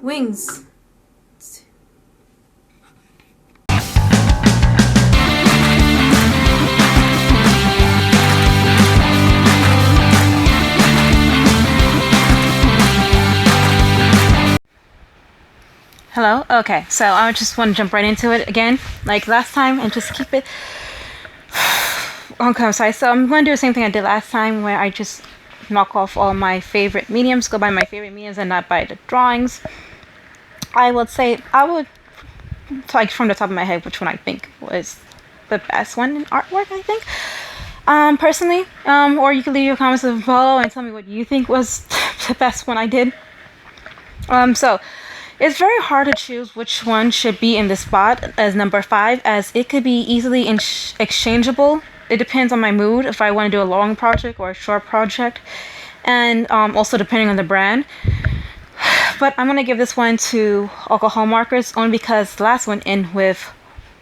Wings. Hello? Okay, so I just want to jump right into it again, like last time, and just keep it on concise. So I'm going to do the same thing I did last time, where I just knock off all my favorite mediums, go by my favorite mediums and not by the drawings. I would say, I would, like from the top of my head, which one I think was the best one in artwork, I think. Personally, or you can leave your comments below and tell me what you think was the best one I did. So it's very hard to choose which one should be in the spot as number 5, as it could be easily exchangeable. It depends on my mood, if I want to do a long project or a short project, and also depending on the brand. But I'm going to give this one to alcohol markers, only because the last one ended with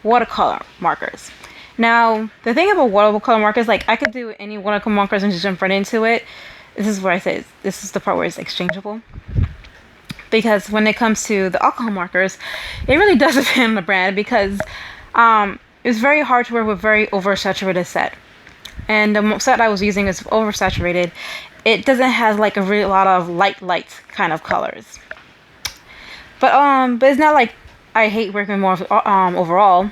watercolor markers. Now, the thing about watercolor markers, like I could do any watercolor markers and just jump right into it. This is where I say this is the part where it's exchangeable. Because when it comes to the alcohol markers, it really does depend on the brand, because it's very hard to work with very oversaturated set. And the set I was using is oversaturated. It doesn't have like a really lot of light kind of colors. But it's not like I hate working more overall.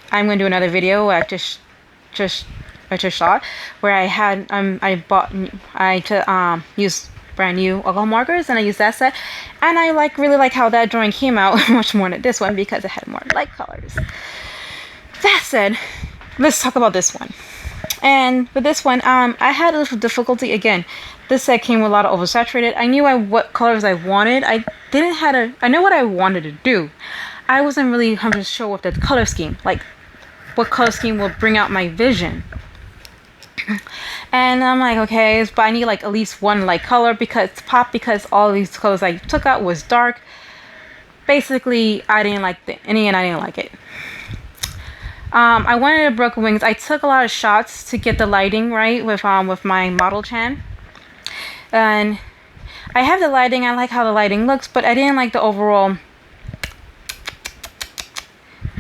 I'm gonna do another video where I just shot, where I used brand new alcohol markers, and I used that set, and I really like how that drawing came out much more than this one, because it had more light colors. That said, let's talk about this one. And with this one, I had a little difficulty. Again, this set came with a lot of oversaturated. I knew what colors I wanted. I know what I wanted to do. I wasn't really 100% sure with the color scheme, like what color scheme will bring out my vision. And I'm like, okay, but I need like at least one light color because all these colors I took out was dark. Basically, I didn't like it. In the end, I didn't like it. I wanted a broken wings. I took a lot of shots to get the lighting right with my model chan, and I have the lighting. I like how the lighting looks, but I didn't like the overall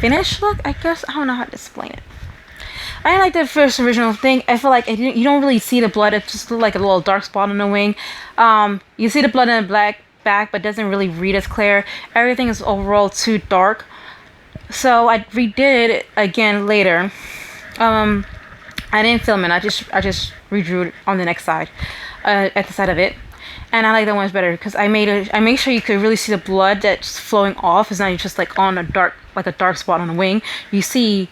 finish look. I guess I don't know how to explain it. I didn't like the first original thing. I feel like you don't really see the blood. It just looked like a little dark spot on the wing. You see the blood in the black back, but doesn't really read as clear. Everything is overall too dark. So I redid it again later. I didn't film it. I just redrew it on the next side, at the side of it, and I like that one better because I made sure you could really see the blood that's flowing off. It's not just like on a dark spot on the wing. You see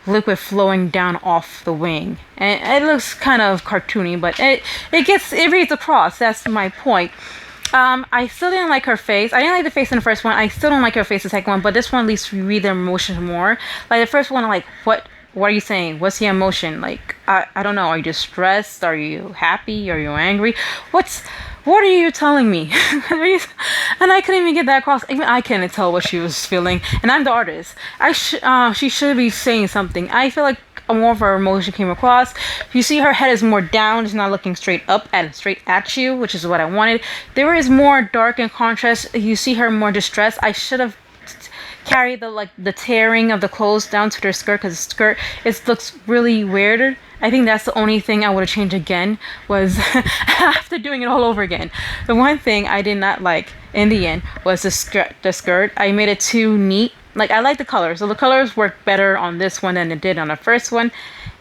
liquid flowing down off the wing, and it looks kind of cartoony, but it reads across. That's my point. I still didn't like her face. I didn't like the face in the first one. I still don't like her face in the second one, but this one at least you read the emotions more. Like the first one, I'm like, what are you saying? What's the emotion? Like, I don't know. Are you stressed? Are you happy? Are you angry? What are you telling me? And I couldn't even get that across. Even I couldn't tell what she was feeling. And I'm the artist. She should be saying something. I feel like more of her emotion came across. You see her head is more down. It's not looking straight at you, which is what I wanted. There is more dark and contrast. You see her more distressed. I should have carried the tearing of the clothes down to their skirt, because the skirt looks really weird. I think that's the only thing I would have changed again, was after doing it all over again. The one thing I did not like in the end was the skirt. I made it too neat. Like, I like the colors, so the colors work better on this one than it did on the first one,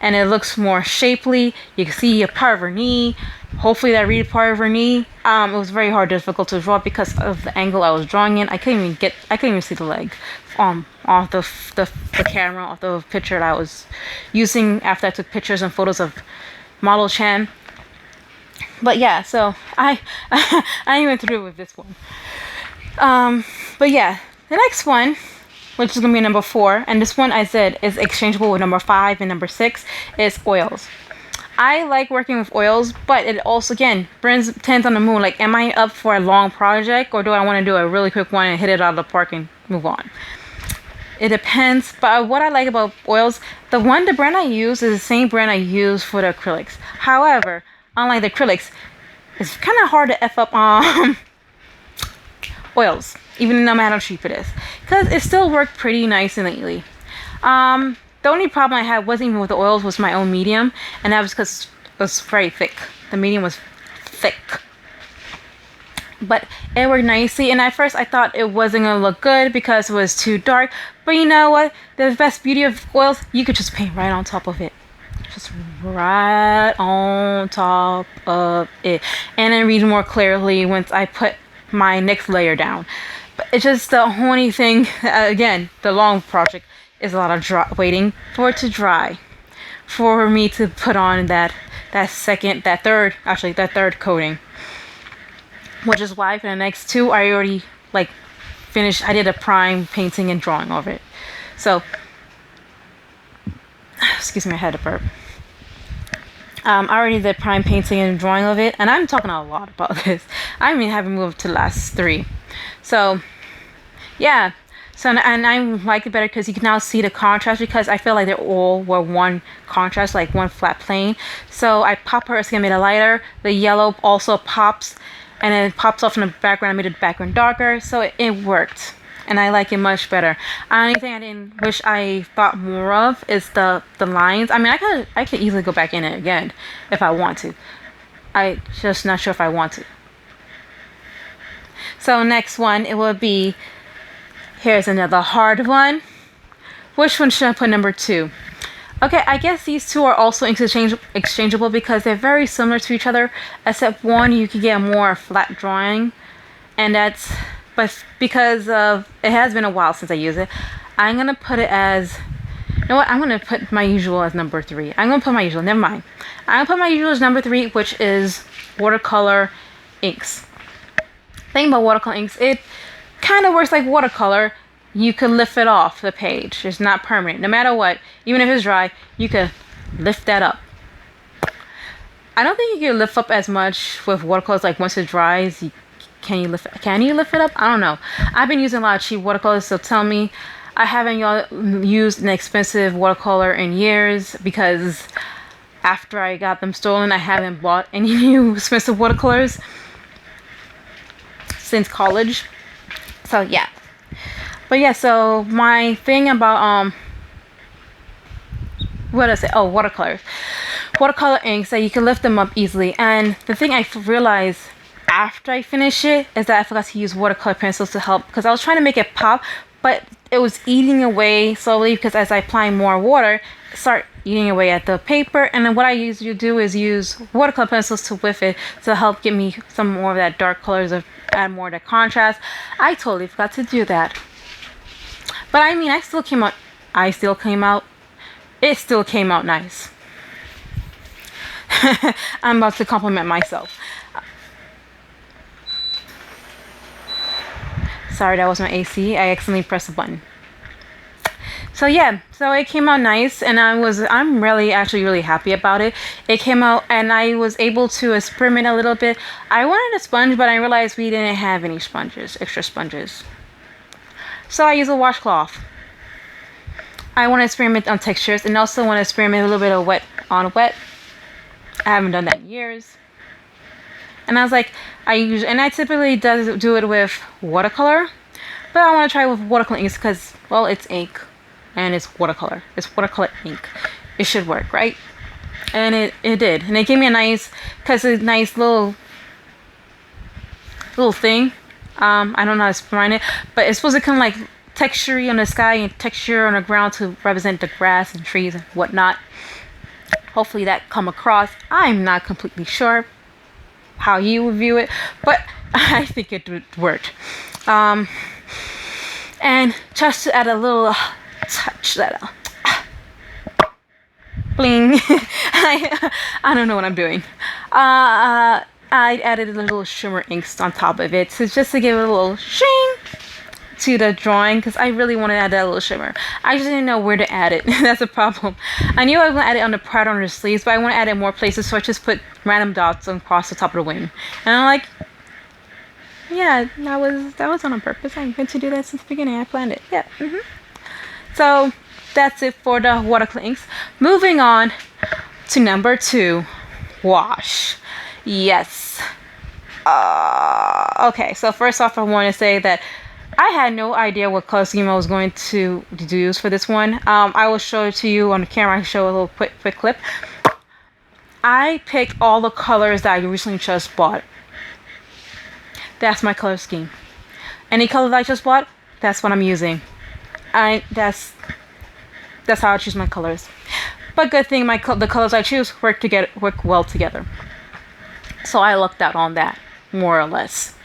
and it looks more shapely. You can see a part of her knee. Hopefully that read part of her knee. It was very difficult to draw because of the angle I was drawing in. I couldn't even see the leg off the camera, off the picture that I was using after I took pictures and photos of model Chan. But yeah, so I went through with this one. But yeah, the next one, which is going to be number 4, and this one I said is exchangeable with number 5 and number 6, is oils. I like working with oils, but it also, again, depends on the mood. Like, am I up for a long project, or do I want to do a really quick one and hit it out of the park and move on? It depends. But what I like about oils, the brand I use is the same brand I use for the acrylics. However, unlike the acrylics, it's kind of hard to F up oils, even no matter how cheap it is, because it still worked pretty nice and neatly. The only problem I had wasn't even with the oils, was my own medium, and that was because it was very thick. The medium was thick. But it worked nicely, and at first I thought it wasn't gonna look good because it was too dark. But you know what? The best beauty of oils, you could just paint right on top of it. Just right on top of it. And it reads more clearly once I put my next layer down. But it's just the only thing, again, the long project is a lot of waiting for it to dry. For me to put on that third coating. Which is why for the next two, I already like finished. I did a prime painting and drawing of it. So, excuse me, I had a burp. I already did prime painting and drawing of it, and I'm talking a lot about this. I mean, haven't moved to the last three. So, yeah. So, and I like it better because you can now see the contrast, because I feel like they all were one contrast, like one flat plane. So I pop her skin, made it lighter. The yellow also pops, and then it pops off in the background. I made the background darker, so it worked, and I like it much better. Only thing I didn't wish I thought more of is the lines. I mean, I could easily go back in it again if I want to. I just not sure if I want to. So next one, it will be. Here's another hard one. Which one should I put number 2? Okay, I guess these two are also exchangeable because they're very similar to each other, except one you can get a more flat drawing, and that's, but because of it has been a while since I used it, I'm gonna put it as, you know what, I'm gonna put my usual as number 3. I'm gonna put my usual, never mind. I'm gonna put my usual as number 3, which is watercolor inks. Thing about watercolor inks, it kind of works like watercolor. You could lift it off the page. It's not permanent. No matter what, even if it's dry, you could lift that up. I don't think you can lift up as much with watercolors. Like once it dries, can you lift it up? I don't know. I've been using a lot of cheap watercolors, so tell me. I haven't used an expensive watercolor in years because after I got them stolen, I haven't bought any new expensive watercolors since college. So yeah. But yeah, so my thing about what did I say? Oh, watercolors. Watercolor inks, that you can lift them up easily. And the thing I realized after I finished it is that I forgot to use watercolor pencils to help, because I was trying to make it pop, but it was eating away slowly because as I apply more water, start eating away at the paper. And then what I usually do is use watercolor pencils to whiff it to help give me some more of that dark colors, of add more of that contrast. I totally forgot to do that. But I mean, it still came out nice. I'm about to compliment myself. Sorry, that was my AC. I accidentally pressed a button. So yeah, so it came out nice, and I'm really happy about it. It came out, and I was able to experiment a little bit. I wanted a sponge, but I realized we didn't have any extra sponges. So I use a washcloth. I want to experiment on textures, and also want to experiment a little bit of wet on wet. I haven't done that in years. And I was like, I typically do it with watercolor, but I want to try with watercolor inks because, well, it's ink and it's watercolor. It's watercolor ink. It should work, right? And it did. And it gave me a nice little thing. I don't know how to explain it, but it's supposed to come like texture on the sky and texture on the ground to represent the grass and trees and whatnot. Hopefully that come across. I'm not completely sure how you would view it, but I think it worked. And just to add a little touch, that bling. I don't know what I'm doing. I added a little shimmer inks on top of it, so just to give it a little shing to the drawing, because I really want to add that little shimmer. I just didn't know where to add it. That's a problem. I knew I was going to add it on the part on the sleeves, but I want to add it more places, so I just put random dots across the top of the wing. And I'm like, yeah, that was on purpose. I meant to do that since the beginning. I planned it. Yeah. So that's it for the watercolor inks. Moving on to number 2, wash. Yes. Okay, so first off, I want to say that I had no idea what color scheme I was going to use for this one. I will show it to you on the camera. I show a little quick clip. I picked all the colors that I recently just bought. That's my color scheme. Any color that I just bought, that's what I'm using. That's how I choose my colors. But good thing the colors I choose work well together. So I lucked out on that, more or less.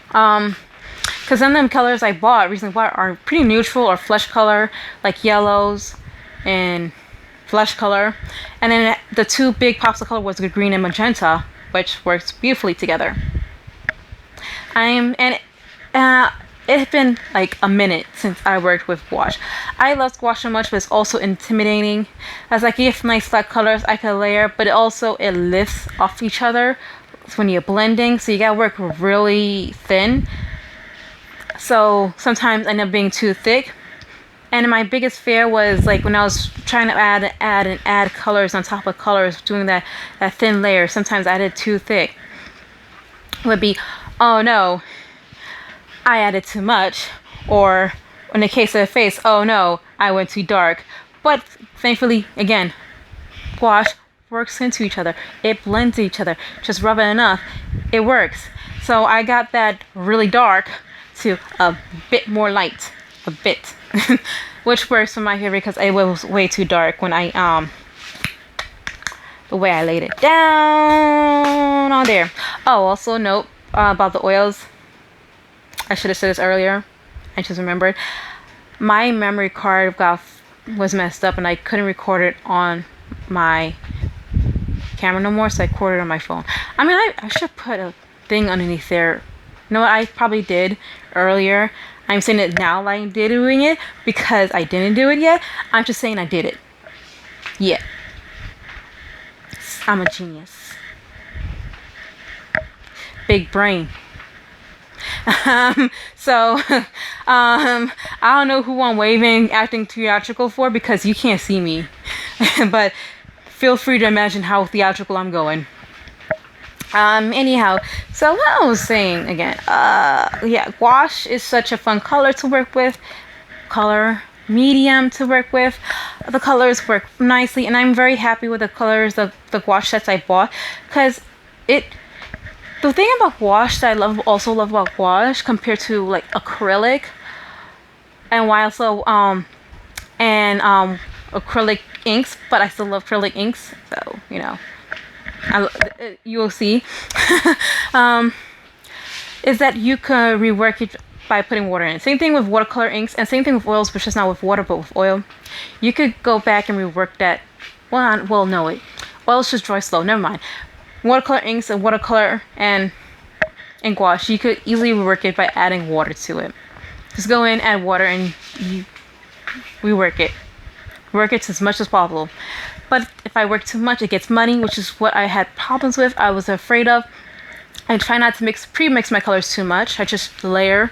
Because then the colors I recently bought are pretty neutral or flesh color, like yellows and flesh color. And then the two big pops of color was the green and magenta, which works beautifully together. It has been like a minute since I worked with gouache. I love gouache so much, but it's also intimidating. As I give nice flat colors I can layer, but it lifts off each other when you're blending, so you gotta work really thin. So sometimes I end up being too thick. And my biggest fear was like when I was trying to add colors on top of colors, doing that thin layer. Sometimes I added too thick. Would be, oh no, I added too much. Or in the case of the face, oh no, I went too dark. But thankfully, again, gouache works into each other. It blends each other. Just rub it enough, it works. So I got that really dark to a bit more light. A bit. Which works for my favorite because it was way too dark when the way I laid it down on there. Oh, also note about the oils. I should have said this earlier. I just remembered. My memory card was messed up and I couldn't record it on my camera no more, so I recorded it on my phone. I mean, I should put a thing underneath there. You know what? I probably did earlier. I'm saying it now like I did doing it because I didn't do it yet. I'm just saying I did it. Yeah. I'm a genius. Big brain. So, I don't know who I'm waving, acting theatrical for because you can't see me. But feel free to imagine how theatrical I'm going. Anyhow, so what I was saying again, yeah, gouache is such a fun color to work with, medium to work with. The colors work nicely, and I'm very happy with the colors of the gouache sets I bought, because the thing about gouache that I also love about gouache compared to like acrylic, and why also acrylic inks, but I still love acrylic inks, so you know. You will see is that you can rework it by putting water in it. Same thing with watercolor inks, and same thing with oils, which is not with water but with oil. You could go back and rework that. Oils just dry slow, never mind. Watercolor inks and watercolor and gouache, you could easily rework it by adding water to it. Just go in, add water, and you rework it. Work it as much as possible. But if I work too much, it gets muddy, which is what I had problems with. I was afraid of. I try not to pre-mix my colors too much. I just layer.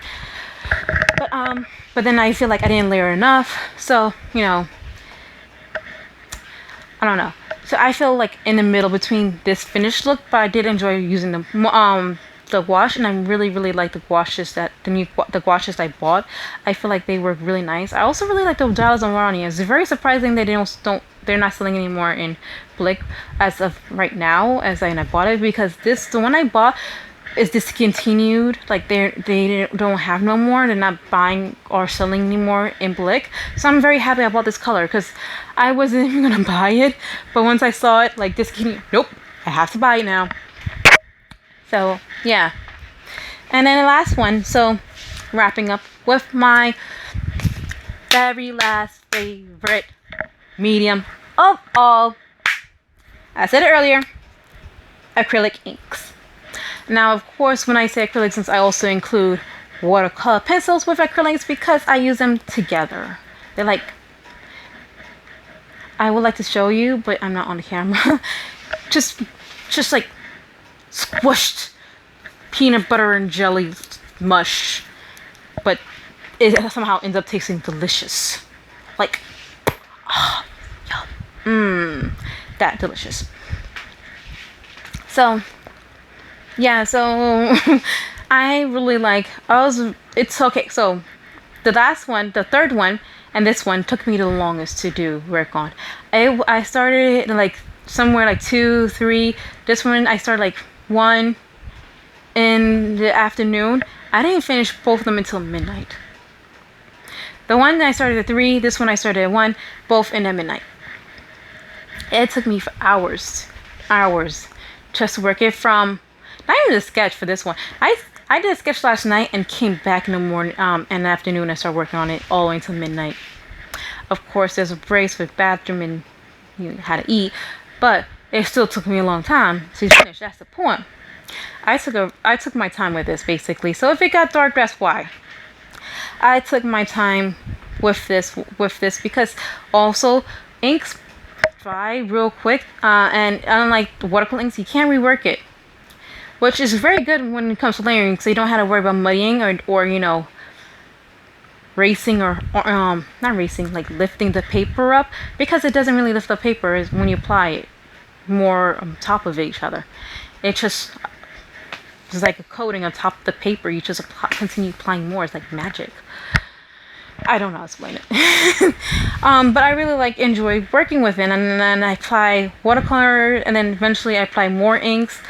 But then I feel like I didn't layer enough. So, you know, I don't know. So I feel like in the middle between this finished look, but I did enjoy using the gouache, and I really like the gouaches the gouaches I bought. I feel like they work really nice. I also really like the Dallas and Ronnie. It's very surprising that they're not selling anymore in Blick as of right now, as I bought it, because the one I bought is discontinued. Like they don't have no more. They're not buying or selling anymore in Blick. So I'm very happy I bought this color, because I wasn't even gonna buy it, but once I saw it like discontinued, nope, I have to buy it now. So yeah. And then the last one, so wrapping up with my very last favorite medium of all, I said it earlier, acrylic inks. Now, of course, when I say acrylic, since I also include watercolor pencils with acrylics, because I use them together. They're like, I would like to show you, but I'm not on the camera. just like squished peanut butter and jelly mush, but it somehow ends up tasting delicious. Like, yum. That delicious. So yeah, so I really like, it's okay. So the last one, the third one, and this one took me the longest to do work on. I started like somewhere like 2, 3. This one I started like 1 in the afternoon. I didn't finish both of them until midnight. The one that I started at 3, this one I started at 1, both in at midnight. It took me for hours just to work it from, not even a sketch for this one. I did a sketch last night and came back in the morning, in the afternoon. I started working on it all the way until midnight. Of course, there's a breaks with bathroom and you know, how to eat, but it still took me a long time to finish. That's the point. I took my time with this basically. So if it got dark, that's why. I took my time with this because also inks dry real quick, and unlike watercolor inks, you can't rework it, which is very good when it comes to layering, so you don't have to worry about muddying or you know, racing or not racing, like lifting the paper up, because it doesn't really lift the paper is when you apply it more on top of each other. It's like a coating on top of the paper. You just continue applying more. It's like magic. I don't know how to explain it. But I really enjoy working with it, and then I apply watercolor, and then eventually I apply more inks,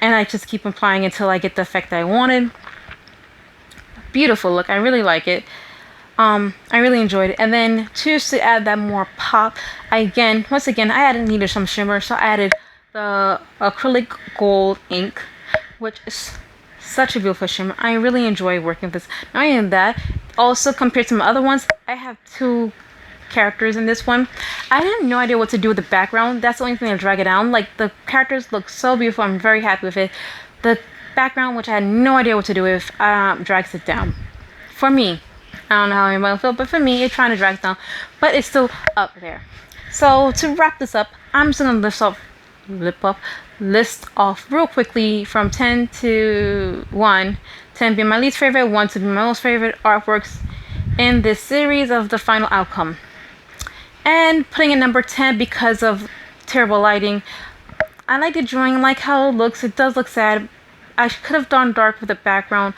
and I just keep applying until I get the effect that I wanted. Beautiful look. I really like it. I really enjoyed it. And then to add that more pop, once again I needed some shimmer, so I added the acrylic gold ink, which is such a beautiful shimmer. I really enjoy working with this. Not even that, also compared to my other ones, I have 2 characters in this one. I have no idea what to do with the background. That's the only thing that drag it down. Like, the characters look so beautiful. I'm very happy with it. The background, which I had no idea what to do with, drags it down. For me, I don't know how anybody will feel, but for me, it's trying to drag it down, but it's still up there. So to wrap this up, I'm just gonna list off real quickly from 10 to 1. 10 being my least favorite, 1 to be my most favorite artworks in this series of the final outcome. And putting in number 10 because of terrible lighting. I like the drawing, I like how it looks. It does look sad. I could have done dark with the background.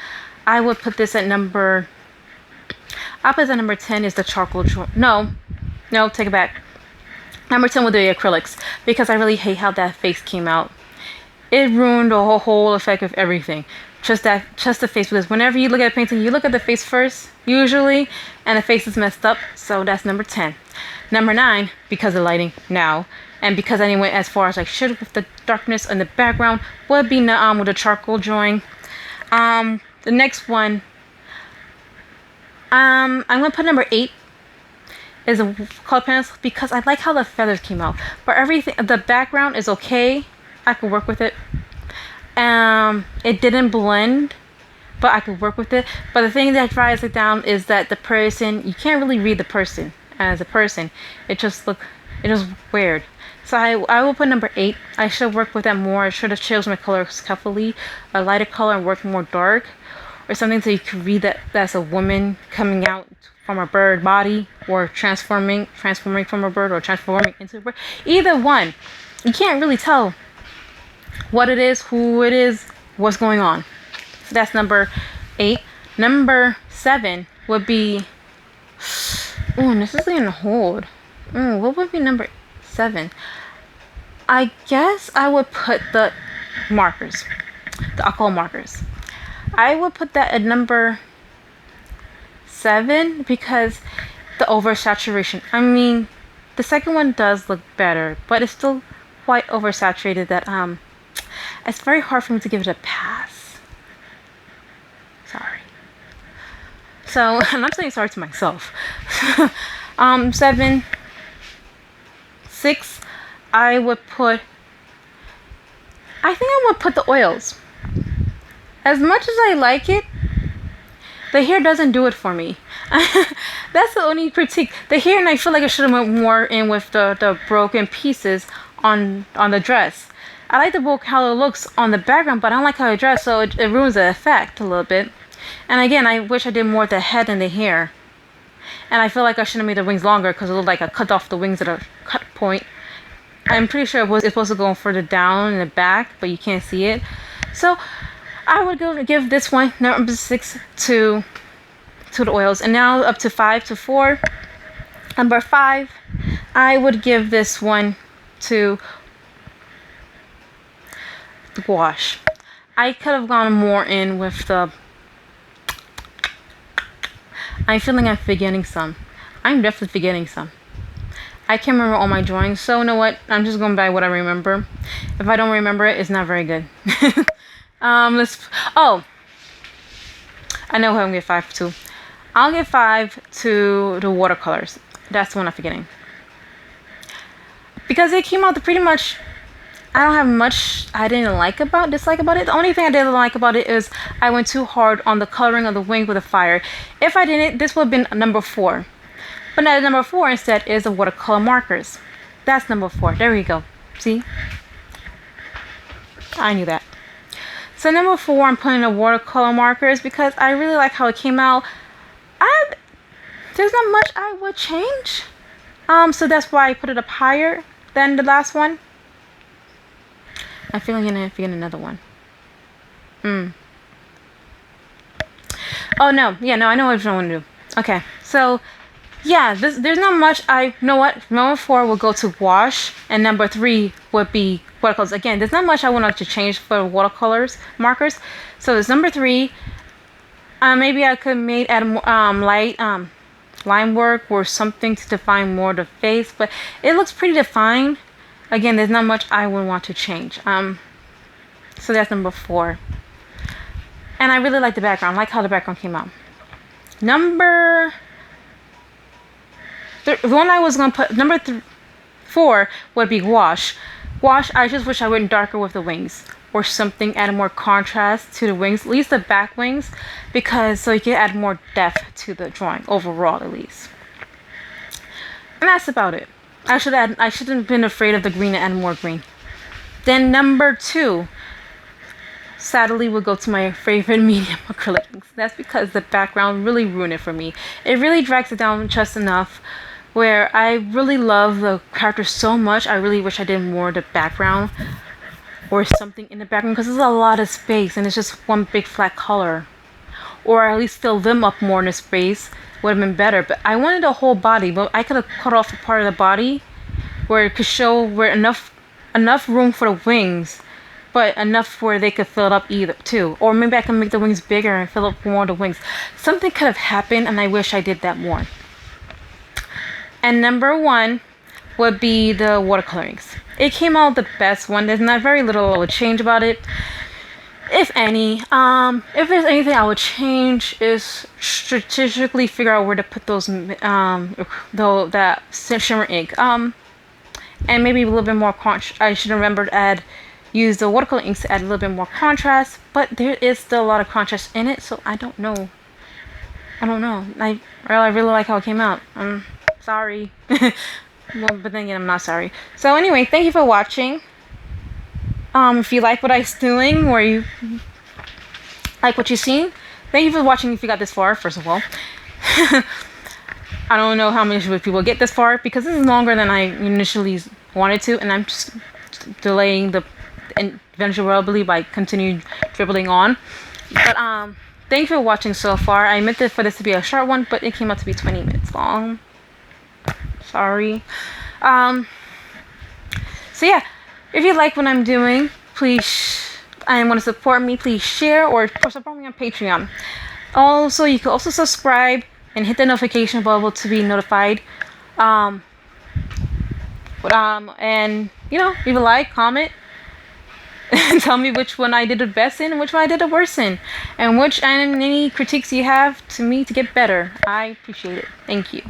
I would put this at number... Opposite number 10 is the charcoal drawing. No, take it back. Number 10 would be the acrylics, because I really hate how that face came out. It ruined the whole effect of everything. Just the face, because whenever you look at a painting, you look at the face first, usually, and the face is messed up, so that's number 10. Number 9, because of lighting now, and because I went as far as I should with the darkness in the background, would be with the charcoal drawing. The next one, I'm gonna put number 8 is a color pencil, because I like how the feathers came out. But everything, the background is okay. I could work with it. It didn't blend, but I could work with it. But the thing that drives it down is that the person, you can't really read the person as a person. It just weird. So I will put number 8. I should work with that more. I should have chosen my colors carefully, a lighter color and work more dark, or something so you can read that that's a woman coming out from a bird body, or transforming from a bird, or transforming into a bird. Either one, you can't really tell what it is, who it is, what's going on. So that's number 8. Number 7 would be, this is in a hold. What would be number 7? I guess I would put the markers, the alcohol markers. I would put that at number 7 because the oversaturation. I mean, the second one does look better, but it's still quite oversaturated that it's very hard for me to give it a pass. Sorry. So, and I'm saying sorry to myself. 7, 6, I think I would put the oils. As much as I like it, the hair doesn't do it for me. That's the only critique. The hair, and I feel like I should have went more in with the broken pieces on the dress. I like the book, how it looks on the background, but I don't like how it dressed, so it ruins the effect a little bit. And again, I wish I did more with the head and the hair. And I feel like I should have made the wings longer, because it looked like I cut off the wings at a cut point. I'm pretty sure it's supposed to go further down in the back, but you can't see it. So I would give this one number 6 to the oils, and now up to 5 to 4. Number 5, I would give this one to the wash. I could have gone more in with the. I'm feeling I'm forgetting some. I'm definitely forgetting some. I can't remember all my drawings, so you know what? I'm just going by what I remember. If I don't remember it, it's not very good. Oh, I know who I'm gonna give 5 to. I'll give 5 to the watercolors. That's the one I'm forgetting. Because it came out pretty much. I don't have much I didn't dislike about it. The only thing I didn't like about it is I went too hard on the coloring of the wing with the fire. If I didn't, this would have been number 4. But now number 4 instead is the watercolor markers. That's number 4. There we go. See? I knew that. So number 4, I'm putting the watercolor markers because I really like how it came out. There's not much I would change. So that's why I put it up higher than the last one. I feel like I'm gonna forget another one. Oh no, yeah, no, I know what I want to do. Okay, so yeah, there's not much. You know what? Number 4 will go to wash, and number 3 would be watercolors. Again, there's not much I want to change for watercolors markers. So it's number 3. Maybe I could add light line work or something to define more the face, but it looks pretty defined. Again, there's not much I would want to change. So that's number 4. And I really like the background. I like how the background came out. The one I was going to put, number 4 would be wash. Wash, I just wish I went darker with the wings. Or something, add more contrast to the wings. At least the back wings. Because so you can add more depth to the drawing. Overall, at least. And that's about it. I shouldn't have been afraid of the green and add more green. Then number 2, sadly, will go to my favorite medium acrylic inks. That's because the background really ruined it for me. It really drags it down just enough where I really love the character so much. I really wish I did more of the background or something in the background because there's a lot of space and it's just one big flat color. Or at least fill them up more in the space. Would have been better, but I wanted the whole body, but I could have cut off a part of the body where it could show where enough room for the wings, but enough where they could fill it up either too. Or maybe I can make the wings bigger and fill up more of the wings. Something could have happened, and I wish I did that more. And number 1 would be the watercolorings. It came out the best one. There's not very little I would change about it. If any, if there's anything I would change is strategically figure out where to put those, that shimmer ink, and maybe a little bit more I should remember to use the watercolor inks to add a little bit more contrast, but there is still a lot of contrast in it, so I don't know. I really like how it came out. I'm sorry. Well, but then again, I'm not sorry. So anyway, thank you for watching. If you like what I'm doing, or you like what you've seen, thank you for watching if you got this far, first of all. I don't know how many people get this far, because this is longer than I initially wanted to, and I'm just delaying the eventuality by continuing dribbling on. But thank you for watching so far. I meant for this to be a short one, but it came out to be 20 minutes long. Sorry. So yeah. If you like what I'm doing, please, and want to support me, please share or support me on Patreon. Also, you can also subscribe and hit the notification bell to be notified. And leave a like, comment, and tell me which one I did the best in and which one I did the worst in, and any critiques you have to me to get better. I appreciate it. Thank you.